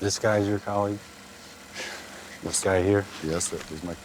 This guy's your colleague? This guy here? Yes, sir. He's my.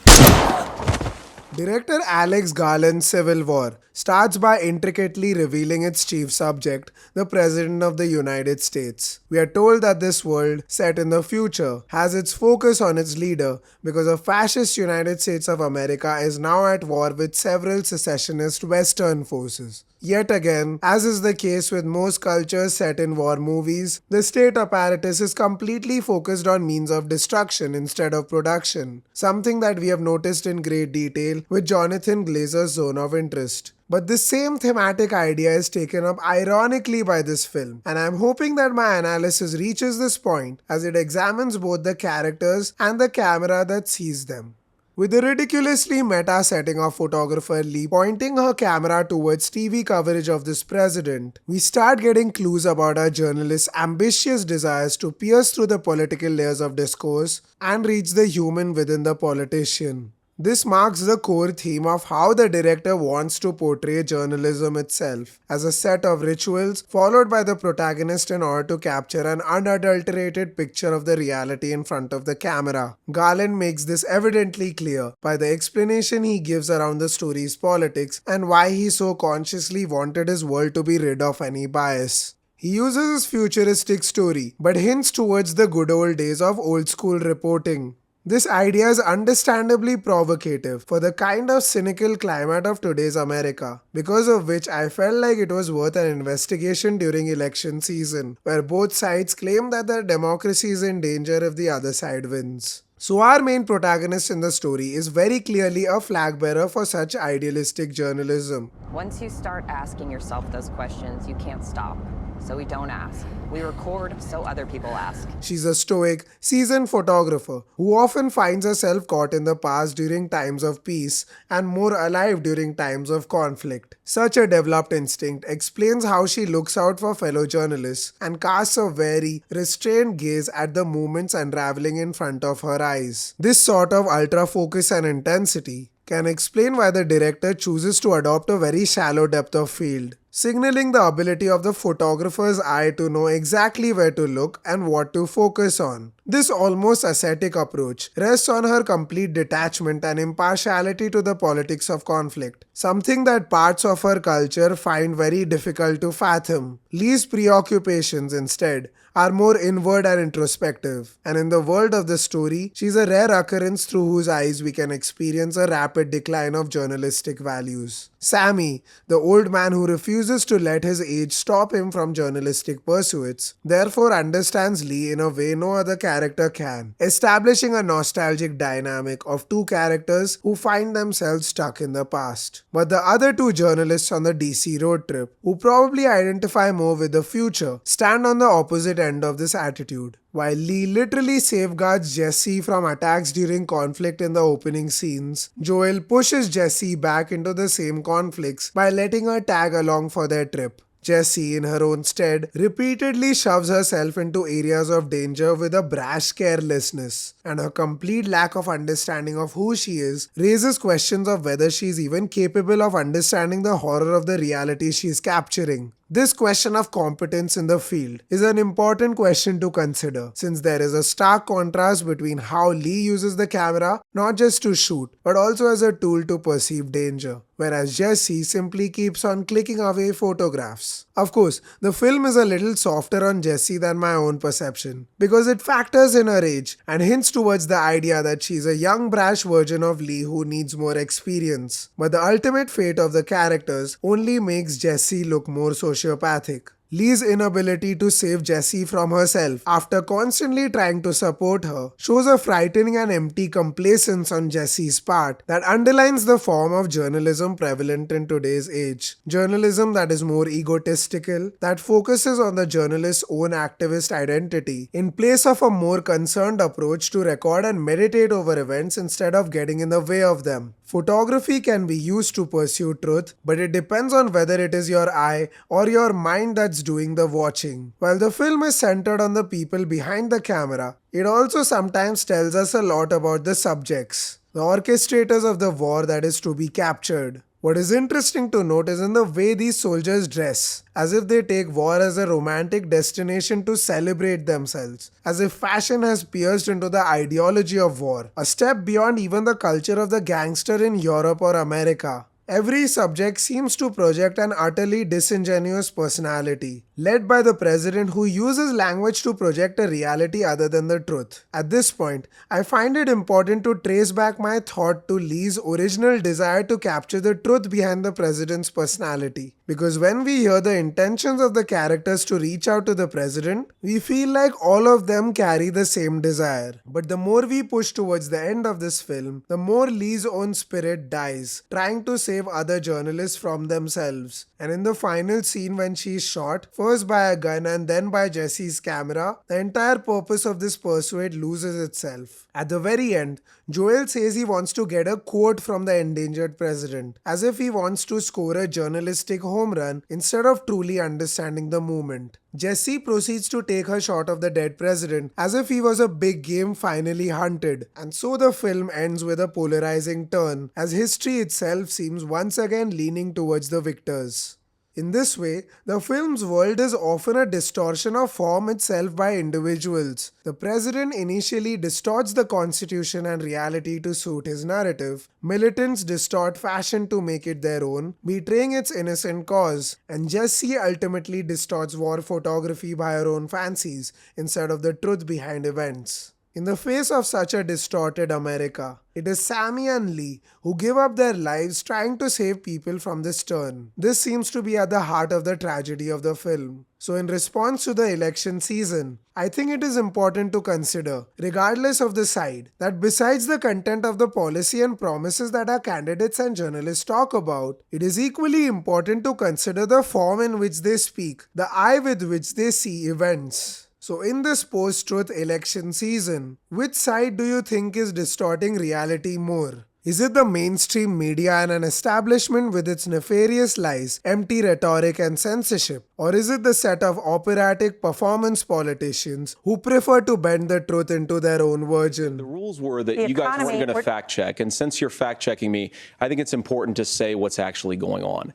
Director Alex Garland Civil War starts by intricately revealing its chief subject, the President of the United States. We are told that this world, set in the future, has its focus on its leader because a fascist United States of America is now at war with several secessionist Western forces. Yet again, as is the case with most cultures set in war movies, the state apparatus is completely focused on means of destruction instead of production, something that we have noticed in great detail with Jonathan Glazer's Zone of Interest. But this same thematic idea is taken up ironically by this film, and I'm hoping that my analysis reaches this point as it examines both the characters and the camera that sees them. With the ridiculously meta setting of photographer Lee pointing her camera towards TV coverage of this president, we start getting clues about our journalist's ambitious desires to pierce through the political layers of discourse and reach the human within the politician. This marks the core theme of how the director wants to portray journalism itself, as a set of rituals followed by the protagonist in order to capture an unadulterated picture of the reality in front of the camera. Garland makes this evidently clear by the explanation he gives around the story's politics and why he so consciously wanted his world to be rid of any bias. He uses his futuristic story, but hints towards the good old days of old school reporting. This idea is understandably provocative for the kind of cynical climate of today's America, because of which I felt like it was worth an investigation during election season, where both sides claim that their democracy is in danger if the other side wins. So our main protagonist in the story is very clearly a flag bearer for such idealistic journalism. Once you start asking yourself those questions, you can't stop. So we don't ask. We record so other people ask. She's a stoic, seasoned photographer who often finds herself caught in the past during times of peace and more alive during times of conflict. Such a developed instinct explains how she looks out for fellow journalists and casts a very restrained gaze at the movements unraveling in front of her eyes. This sort of ultra focus and intensity can explain why the director chooses to adopt a very shallow depth of field, signaling the ability of the photographer's eye to know exactly where to look and what to focus on. This almost ascetic approach rests on her complete detachment and impartiality to the politics of conflict, something that parts of her culture find very difficult to fathom. Lee's preoccupations, instead, are more inward and introspective, and in the world of the story, she's a rare occurrence through whose eyes we can experience a rapid decline of journalistic values. Sammy, the old man who refuses to let his age stop him from journalistic pursuits, therefore understands Lee in a way no other character can, establishing a nostalgic dynamic of two characters who find themselves stuck in the past. But the other two journalists on the DC road trip, who probably identify more with the future, stand on the opposite end of this attitude. While Lee literally safeguards Jessie from attacks during conflict in the opening scenes, Joel pushes Jessie back into the same conflicts by letting her tag along for their trip. Jessie, in her own stead, repeatedly shoves herself into areas of danger with a brash carelessness, and her complete lack of understanding of who she is raises questions of whether she is even capable of understanding the horror of the reality she is capturing. This question of competence in the field is an important question to consider, since there is a stark contrast between how Lee uses the camera not just to shoot, but also as a tool to perceive danger, whereas Jessie simply keeps on clicking away photographs. Of course, the film is a little softer on Jessie than my own perception, because it factors in her age and hints towards the idea that she's a young brash version of Lee who needs more experience. But the ultimate fate of the characters only makes Jessie look more sociopathic. Lee's inability to save Jessie from herself after constantly trying to support her shows a frightening and empty complacence on Jessie's part that underlines the form of journalism prevalent in today's age. Journalism that is more egotistical, that focuses on the journalist's own activist identity, in place of a more concerned approach to record and meditate over events instead of getting in the way of them. Photography can be used to pursue truth, but it depends on whether it is your eye or your mind that's doing the watching. While the film is centered on the people behind the camera, it also sometimes tells us a lot about the subjects, the orchestrators of the war that is to be captured. What is interesting to note is in the way these soldiers dress, as if they take war as a romantic destination to celebrate themselves, as if fashion has pierced into the ideology of war, a step beyond even the culture of the gangster in Europe or America. Every subject seems to project an utterly disingenuous personality, led by the president who uses language to project a reality other than the truth. At this point, I find it important to trace back my thought to Lee's original desire to capture the truth behind the president's personality. Because when we hear the intentions of the characters to reach out to the president, we feel like all of them carry the same desire. But the more we push towards the end of this film, the more Lee's own spirit dies, trying to save other journalists from themselves. And in the final scene when she is shot, first by a gun and then by Jessie's camera, the entire purpose of this pursuit loses itself. At the very end, Joel says he wants to get a quote from the endangered president, as if he wants to score a journalistic home run instead of truly understanding the movement. Jessie proceeds to take her shot of the dead president as if he was a big game finally hunted, and so the film ends with a polarizing turn, as history itself seems once again leaning towards the victors. In this way, the film's world is often a distortion of form itself by individuals. The president initially distorts the constitution and reality to suit his narrative. Militants distort fashion to make it their own, betraying its innocent cause. And Jessie ultimately distorts war photography by her own fancies, instead of the truth behind events. In the face of such a distorted America, it is Sammy and Lee who give up their lives trying to save people from this turn. This seems to be at the heart of the tragedy of the film. So in response to the election season, I think it is important to consider, regardless of the side, that besides the content of the policy and promises that our candidates and journalists talk about, it is equally important to consider the form in which they speak, the eye with which they see events. So in this post-truth election season, which side do you think is distorting reality more? Is it the mainstream media and an establishment with its nefarious lies, empty rhetoric and censorship? Or is it the set of operatic performance politicians who prefer to bend the truth into their own version? The rules were that you guys weren't going to fact check, and since you're fact checking me, I think it's important to say what's actually going on.